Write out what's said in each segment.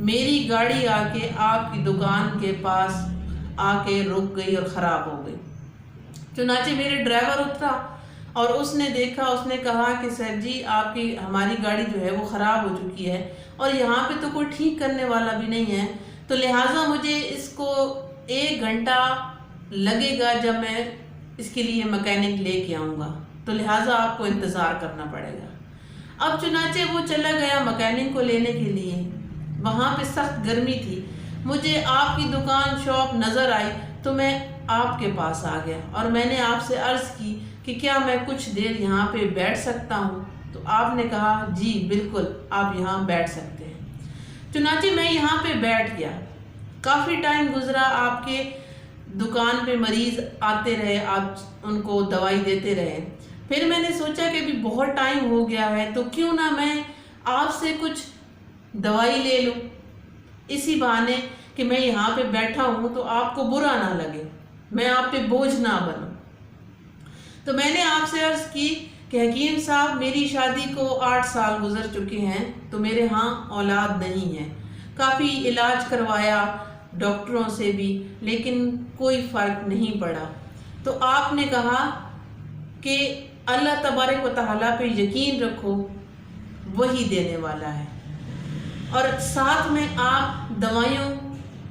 میری گاڑی آ کے آپ کی دکان کے پاس آ کے رک گئی اور خراب ہو گئی۔ چنانچہ میرے ڈرائیور اترا اور اس نے دیکھا، اس نے کہا کہ سر جی آپ کی ہماری گاڑی جو ہے وہ خراب ہو چکی ہے اور یہاں پہ تو کوئی ٹھیک کرنے والا بھی نہیں ہے، تو لہٰذا مجھے اس کو 1 گھنٹہ لگے گا جب میں اس کے لیے مکینک لے کے آؤں گا، تو لہٰذا آپ کو انتظار کرنا پڑے گا۔ اب چنانچہ وہ چلا گیا مکینک کو لینے کے لیے۔ وہاں پہ سخت گرمی تھی، مجھے آپ کی دکان شاپ نظر آئی تو میں آپ کے پاس آ گیا اور میں نے آپ سے عرض کی کہ کیا میں کچھ دیر یہاں پہ بیٹھ سکتا ہوں؟ تو آپ نے کہا جی بالکل آپ یہاں بیٹھ سکتے ہیں۔ چنانچہ میں یہاں پہ بیٹھ گیا۔ کافی ٹائم گزرا، آپ کے دکان پہ مریض آتے رہے، آپ ان کو دوائی دیتے رہے۔ پھر میں نے سوچا کہ ابھی بہت ٹائم ہو گیا ہے تو کیوں نہ میں آپ سے کچھ دوائی لے لوں، اسی بہانے کہ میں یہاں پہ بیٹھا ہوں تو آپ کو برا نہ لگے، میں آپ پہ بوجھ نہ بنوں۔ تو میں نے آپ سے عرض کی کہ حکیم صاحب میری شادی کو 8 سال گزر چکے ہیں تو میرے ہاں اولاد نہیں ہے، کافی علاج کروایا ڈاکٹروں سے بھی لیکن کوئی فرق نہیں پڑا۔ تو آپ نے کہا کہ اللہ تبارک و تعالیٰ پہ یقین رکھو، وہی دینے والا ہے، اور ساتھ میں آپ دوائیوں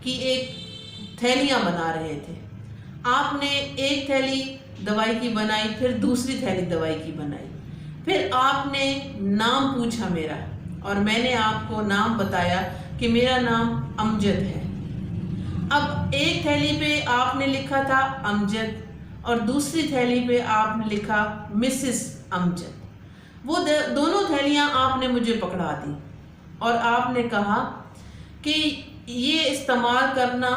کی ایک تھیلیاں بنا رہے تھے۔ آپ نے ایک تھیلی دوائی کی بنائی، پھر دوسری تھیلی دوائی کی بنائی، پھر آپ نے نام پوچھا میرا اور میں نے آپ کو نام بتایا کہ میرا نام امجد ہے۔ اب ایک تھیلی پہ آپ نے لکھا تھا امجد اور دوسری تھیلی پہ آپ نے لکھا مسز امجد۔ وہ دونوں تھیلیاں آپ نے مجھے پکڑا دی اور آپ نے کہا کہ یہ استعمال کرنا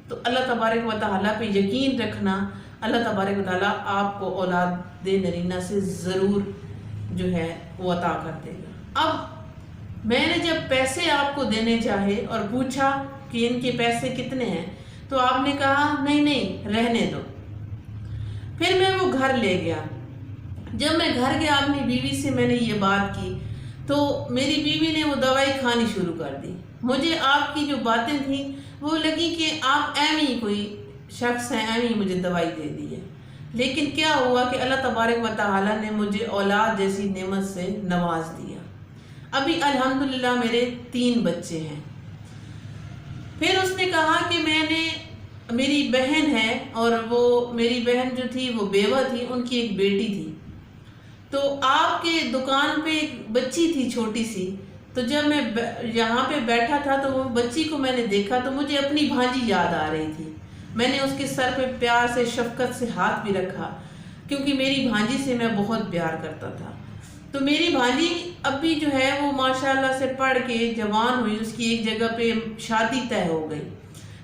تو اللہ تبارک و تعالیٰ پہ یقین رکھنا، اللہ تبارک و تعالیٰ آپ کو اولاد نرینہ سے ضرور جو ہے وہ عطا کر دے گا۔ اب میں نے جب پیسے آپ کو دینے چاہے اور پوچھا کہ ان کے پیسے کتنے ہیں تو آپ نے کہا نہیں رہنے دو۔ پھر میں وہ گھر لے گیا۔ جب میں گھر گیا اپنی بیوی سے میں نے یہ بات کی تو میری بیوی نے وہ دوائی کھانی شروع کر دی۔ مجھے آپ کی جو باتیں تھیں وہ لگی کہ آپ ایویں کوئی شخص ہیں، ایویں مجھے دوائی دے دی ہے، لیکن کیا ہوا کہ اللہ تبارک و تعالیٰ نے مجھے اولاد جیسی نعمت سے نواز دیا۔ ابھی الحمدللہ میرے 3 بچے ہیں۔ پھر اس نے کہا کہ میری بہن ہے اور وہ میری بہن جو تھی وہ بیوہ تھی، ان کی ایک بیٹی تھی، تو آپ کے دکان پہ ایک بچی تھی چھوٹی سی، تو جب میں یہاں پہ بیٹھا تھا تو وہ بچی کو میں نے دیکھا تو مجھے اپنی بھانجی یاد آ رہی تھی۔ میں نے اس کے سر پہ پیار سے شفقت سے ہاتھ بھی رکھا کیونکہ میری بھانجی سے میں بہت پیار کرتا تھا۔ تو میری بھانجی اب بھی جو ہے وہ ماشاءاللہ سے پڑھ کے جوان ہوئی، اس کی ایک جگہ پہ شادی طے ہو گئی۔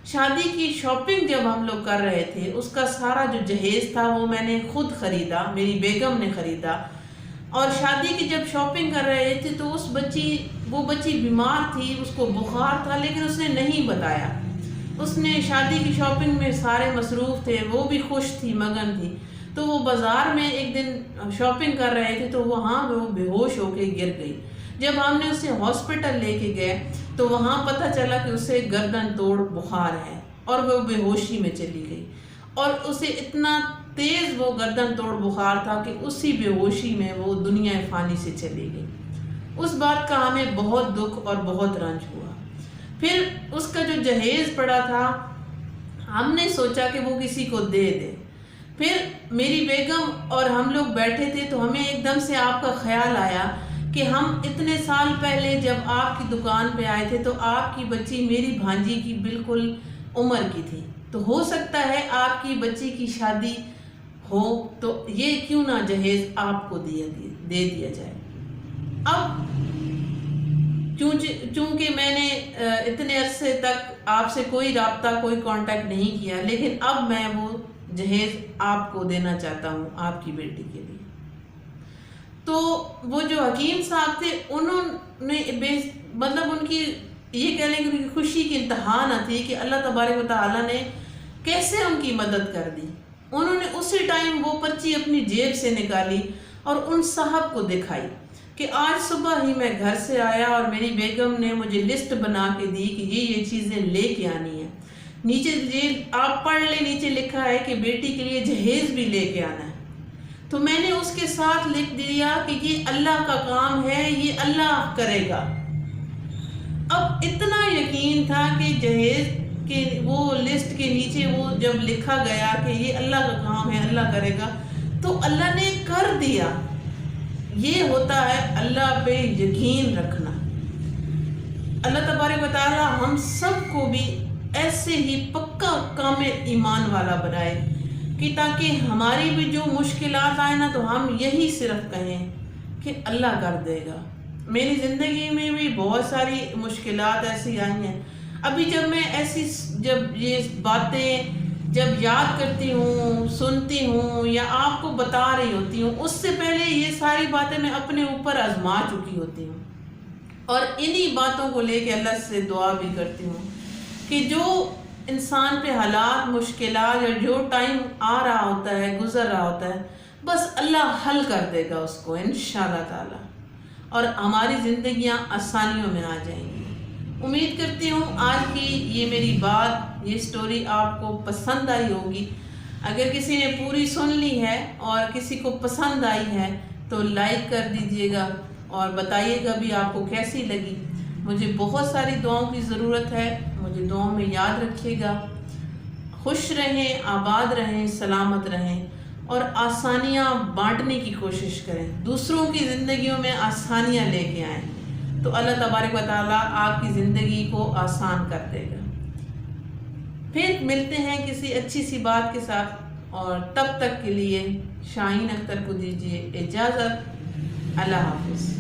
شادی کی شاپنگ جب ہم لوگ کر رہے تھے اس کا سارا جو جہیز تھا وہ میں نے خود خریدا، میری بیگم نے خریدا، اور شادی کی جب شاپنگ کر رہے تھے تو وہ بچی بیمار تھی، اس کو بخار تھا لیکن اس نے نہیں بتایا۔ اس نے شادی کی شاپنگ میں سارے مصروف تھے، وہ بھی خوش تھی، مگن تھی، تو وہ بازار میں ایک دن شاپنگ کر رہے تھے تو وہاں وہ بے ہوش ہو کے گر گئی۔ جب ہم نے اسے ہاسپٹل لے کے گئے تو وہاں پتہ چلا کہ اسے گردن توڑ بخار ہے اور وہ بے ہوشی میں چلی گئی، اور اسے اتنا تیز وہ گردن توڑ بخار تھا کہ اسی بے ہوشی میں وہ دنیا فانی سے چلی گئی۔ اس بات کا ہمیں بہت دکھ اور بہت رنج ہوا۔ پھر اس کا جو جہیز پڑا تھا ہم نے سوچا کہ وہ کسی کو دے دے۔ پھر میری بیگم اور ہم لوگ بیٹھے تھے تو ہمیں ایک دم سے آپ کا خیال آیا کہ ہم اتنے سال پہلے جب آپ کی دکان پہ آئے تھے تو آپ کی بچی میری بھانجی کی بالکل عمر کی تھی، تو ہو سکتا ہے آپ کی بچی کی شادی ہو تو یہ کیوں نہ جہیز آپ کو دے دیا جائے۔ اب چونکہ میں نے اتنے عرصے تک آپ سے کوئی رابطہ کوئی کانٹیکٹ نہیں کیا، لیکن اب میں وہ جہیز آپ کو دینا چاہتا ہوں آپ کی بیٹی کے لیے۔ تو وہ جو حکیم صاحب تھے انہوں نے مطلب ان کی یہ کہہ لیں کہ ان کی خوشی کی انتہا نہ تھی کہ اللہ تبارک و تعالیٰ نے کیسے ان کی مدد کر دی۔ انہوں نے اسی ٹائم وہ پرچی اپنی جیب سے نکالی اور ان صاحب کو دکھائی۔ کہ آج صبح ہی میں گھر سے آیا اور میری بیگم نے مجھے لسٹ بنا کے دی کہ یہ چیزیں لے کے آنی ہیں. نیچے آپ پڑھ لیں، نیچے لکھا ہے کہ بیٹی کے لیے جہیز بھی لے کے آنا ہے. تو میں نے اس کے ساتھ لکھ دیا کہ یہ اللہ کا کام ہے، یہ اللہ کرے گا. اب اتنا یقین تھا کہ جہیز کہ وہ لسٹ کے نیچے وہ جب لکھا گیا کہ یہ اللہ کا کام ہے، اللہ کرے گا، تو اللہ نے کر دیا. یہ ہوتا ہے اللہ پہ یقین رکھنا. اللہ تبارک و تعالی ہم سب کو بھی ایسے ہی پکا کامل ایمان والا بنائے کہ تاکہ ہماری بھی جو مشکلات آئیں نا تو ہم یہی صرف کہیں کہ اللہ کر دے گا. میری زندگی میں بھی بہت ساری مشکلات ایسی آئی ہیں. ابھی جب یہ باتیں جب یاد کرتی ہوں، سنتی ہوں یا آپ کو بتا رہی ہوتی ہوں، اس سے پہلے یہ ساری باتیں میں اپنے اوپر آزما چکی ہوتی ہوں، اور انہی باتوں کو لے کے اللہ سے دعا بھی کرتی ہوں کہ جو انسان پہ حالات، مشکلات یا جو ٹائم آ رہا ہوتا ہے، گزر رہا ہوتا ہے، بس اللہ حل کر دے گا اس کو انشاءاللہ تعالی، اور ہماری زندگیاں آسانیوں میں آ جائیں گی. امید کرتی ہوں آج کی یہ میری بات، یہ سٹوری آپ کو پسند آئی ہوگی. اگر کسی نے پوری سن لی ہے اور کسی کو پسند آئی ہے تو لائک کر دیجئے گا اور بتائیے گا بھی آپ کو کیسی لگی. مجھے بہت ساری دعاؤں کی ضرورت ہے، مجھے دعاؤں میں یاد رکھیے گا. خوش رہیں، آباد رہیں، سلامت رہیں، اور آسانیاں بانٹنے کی کوشش کریں، دوسروں کی زندگیوں میں آسانیاں لے کے آئیں، تو اللہ تبارک و تعالیٰ آپ کی زندگی کو آسان کر دے گا. پھر ملتے ہیں کسی اچھی سی بات کے ساتھ، اور تب تک کے لیے شاہین اختر کو دیجیے اجازت. اللہ حافظ.